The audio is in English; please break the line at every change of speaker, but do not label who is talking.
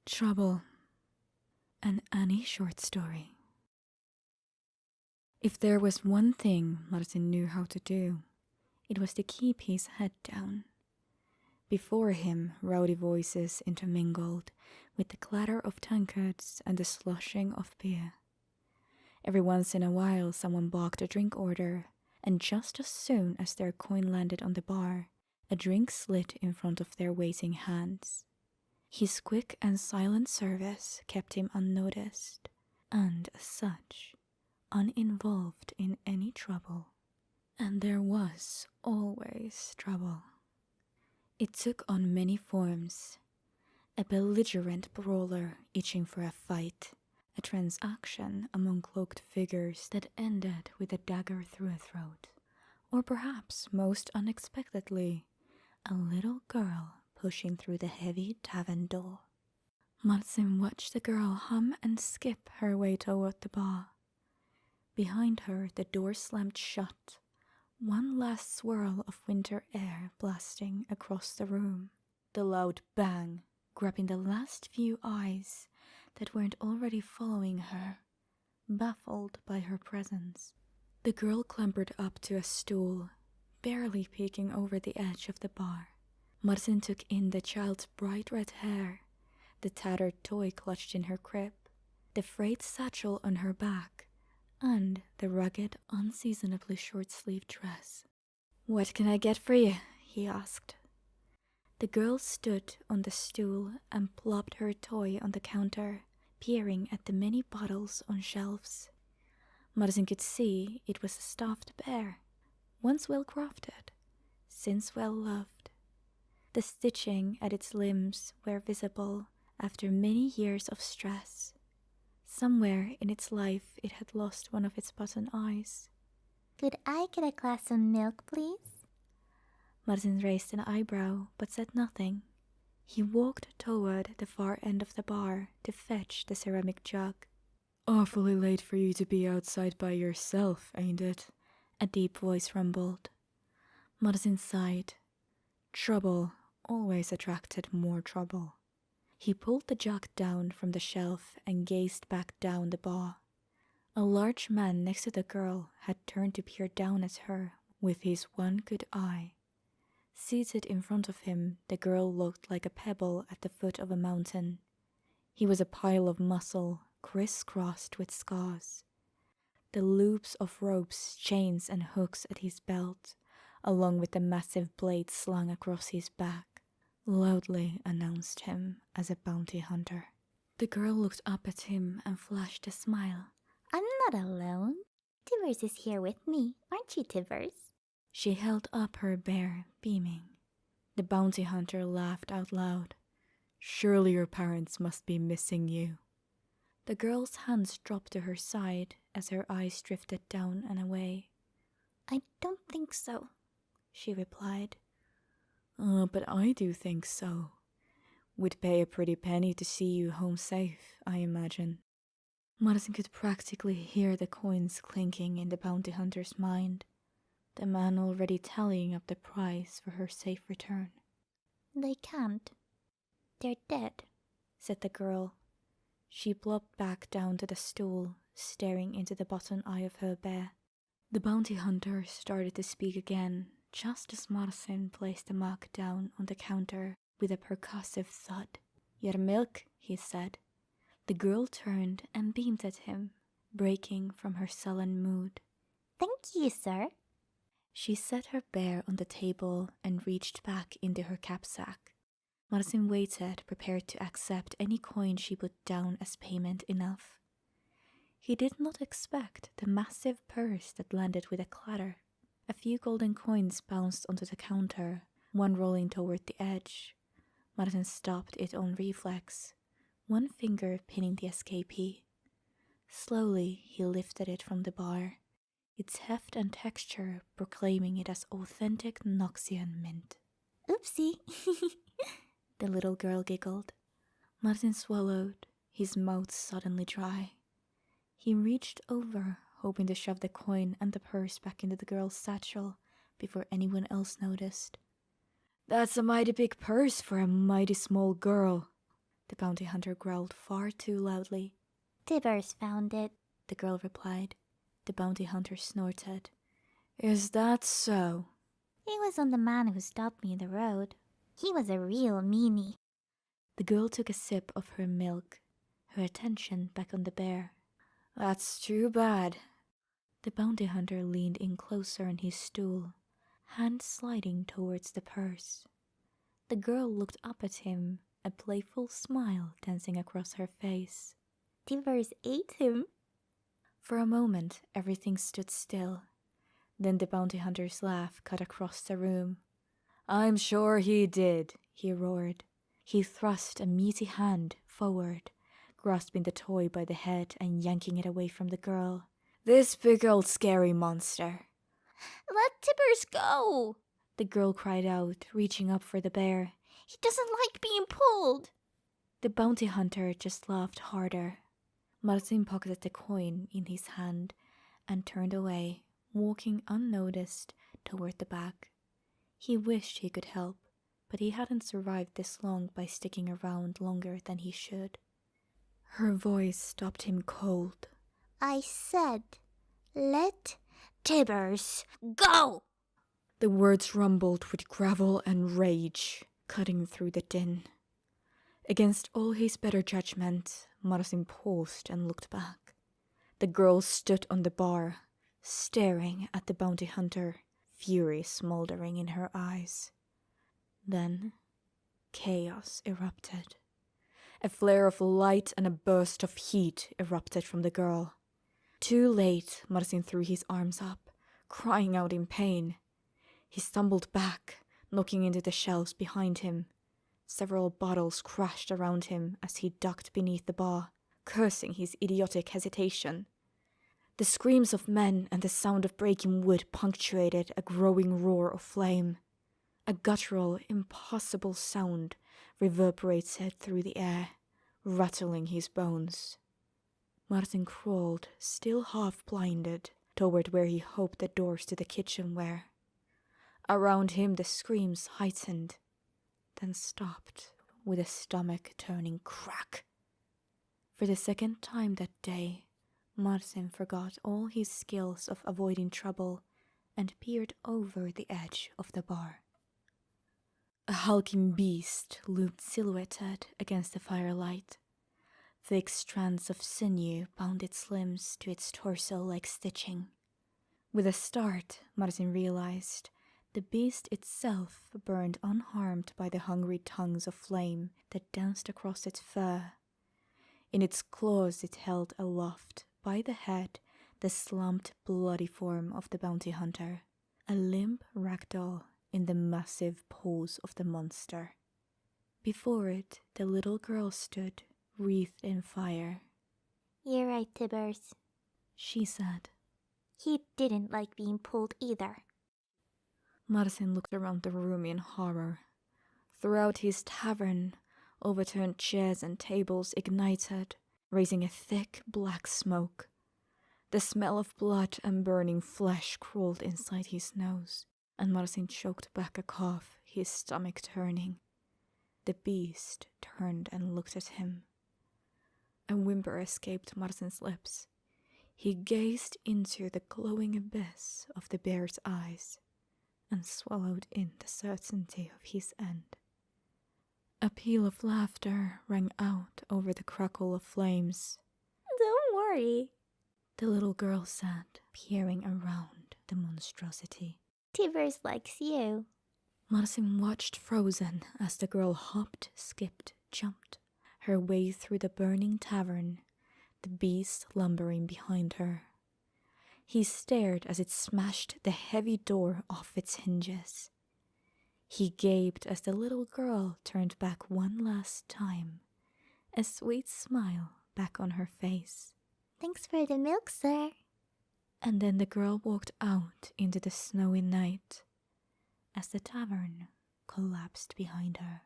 Trouble. An Annie short story. If there was one thing Martin knew how to do, it was to keep his head down. Before him, rowdy voices intermingled with the clatter of tankards and the sloshing of beer. Every once in a while someone balked a drink order, and just as soon as their coin landed on the bar, a drink slid in front of their waiting hands. His quick and silent service kept him unnoticed, and as such, uninvolved in any trouble. And there was always trouble. It took on many forms. A belligerent brawler itching for a fight, a transaction among cloaked figures that ended with a dagger through a throat, or perhaps most unexpectedly, a little girl pushing through the heavy tavern door. Martin watched the girl hum and skip her way toward the bar. Behind her, the door slammed shut, one last swirl of winter air blasting across the room. The loud bang grabbing the last few eyes that weren't already following her, baffled by her presence. The girl clambered up to a stool, barely peeking over the edge of the bar. Martin took in the child's bright red hair, the tattered toy clutched in her crib, the frayed satchel on her back, and the rugged, unseasonably short-sleeved dress. "What can I get for you?" he asked. The girl stood on the stool and plopped her toy on the counter, peering at the many bottles on shelves. Martin could see it was a stuffed bear, once well-crafted, since well-loved. The stitching at its limbs were visible after many years of stress. Somewhere in its life it had lost one of its button eyes.
"Could I get a glass of milk, please?"
Martin raised an eyebrow, but said nothing. He walked toward the far end of the bar to fetch the ceramic jug. "Awfully late for you to be outside by yourself, ain't it?" a deep voice rumbled. Martin sighed. Trouble always attracted more trouble. He pulled the jug down from the shelf and gazed back down the bar. A large man next to the girl had turned to peer down at her with his one good eye. Seated in front of him, the girl looked like a pebble at the foot of a mountain. He was a pile of muscle, crisscrossed with scars. The loops of ropes, chains, and hooks at his belt, along with the massive blade slung across his back, loudly announced him as a bounty hunter. The girl looked up at him and flashed a smile.
"I'm not alone. Tivers is here with me, aren't you, Tivers?"
She held up her bear, beaming. The bounty hunter laughed out loud. "Surely your parents must be missing you." The girl's hands dropped to her side as her eyes drifted down and away.
"I don't think so,"
she replied. But I do think so. Would pay a pretty penny to see you home safe, I imagine." Martin could practically hear the coins clinking in the bounty hunter's mind, the man already tallying up the price for her safe return.
"They can't. They're dead,"
said the girl. She plopped back down to the stool, staring into the bottom eye of her bear. The bounty hunter started to speak again, just as Martin placed the mug down on the counter with a percussive thud. "Your milk," he said. The girl turned and beamed at him, breaking from her sullen mood.
"Thank you, sir."
She set her bear on the table and reached back into her knapsack. Martin waited, prepared to accept any coin she put down as payment enough. He did not expect the massive purse that landed with a clatter. A few golden coins bounced onto the counter, one rolling toward the edge. Martin stopped it on reflex, one finger pinning the escapee. Slowly he lifted it from the bar, its heft and texture proclaiming it as authentic Noxian mint.
"Oopsie."
The little girl giggled. Martin swallowed, his mouth suddenly dry. He reached over, hoping to shove the coin and the purse back into the girl's satchel before anyone else noticed. "That's a mighty big purse for a mighty small girl," The bounty hunter growled far too loudly.
Tibbers found it,
the girl replied. The bounty hunter snorted. Is that so?
It was on the man who stopped me in the road. He was a real meanie.
The girl took a sip of her milk, her attention back on the bear. That's too bad. The bounty hunter leaned in closer on his stool, hand sliding towards the purse. The girl looked up at him, a playful smile dancing across her face.
Tibbers ate him.
For a moment, everything stood still. Then the bounty hunter's laugh cut across the room. I'm sure he did, he roared. He thrust a meaty hand forward, grasping the toy by the head and yanking it away from the girl. This big old scary monster.
Let Tibbers go,
the girl cried out, reaching up for the bear.
He doesn't like being pulled.
The bounty hunter just laughed harder. Marcin pocketed the coin in his hand and turned away, walking unnoticed toward the back. He wished he could help, but he hadn't survived this long by sticking around longer than he should. Her voice stopped him cold.
I said, let Tibbers go!
The words rumbled with gravel and rage, cutting through the din. Against all his better judgment, Marcin paused and looked back. The girl stood on the bar, staring at the bounty hunter, fury smoldering in her eyes. Then, chaos erupted. A flare of light and a burst of heat erupted from the girl. Too late, Marcin threw his arms up, crying out in pain. He stumbled back, knocking into the shelves behind him. Several bottles crashed around him as he ducked beneath the bar, cursing his idiotic hesitation. The screams of men and the sound of breaking wood punctuated a growing roar of flame. A guttural, impossible sound reverberated through the air, rattling his bones. Marcin crawled, still half-blinded, toward where he hoped the doors to the kitchen were. Around him the screams heightened, then stopped with a stomach-turning crack. For the second time that day, Marcin forgot all his skills of avoiding trouble and peered over the edge of the bar. A hulking beast loomed silhouetted against the firelight. Thick strands of sinew bound its limbs to its torso like stitching. With a start, Marcin realized the beast itself burned unharmed by the hungry tongues of flame that danced across its fur. In its claws it held aloft, by the head, the slumped, bloody form of the bounty hunter, a limp ragdoll in the massive paws of the monster. Before it, the little girl stood, wreathed in fire.
You're right, Tibbers,
she said.
He didn't like being pulled either.
Marcin looked around the room in horror. Throughout his tavern, overturned chairs and tables ignited, raising a thick black smoke. The smell of blood and burning flesh crawled inside his nose, and Marcin choked back a cough, his stomach turning. The beast turned and looked at him. A whimper escaped Marcin's lips. He gazed into the glowing abyss of the bear's eyes and swallowed in the certainty of his end. A peal of laughter rang out over the crackle of flames.
Don't worry,
the little girl said, peering around the monstrosity.
Tibbers likes you.
Marcin watched frozen as the girl hopped, skipped, jumped her way through the burning tavern, the beast lumbering behind her. He stared as it smashed the heavy door off its hinges. He gaped as the little girl turned back one last time, a sweet smile back on her face.
Thanks for the milk, sir.
And then the girl walked out into the snowy night as the tavern collapsed behind her.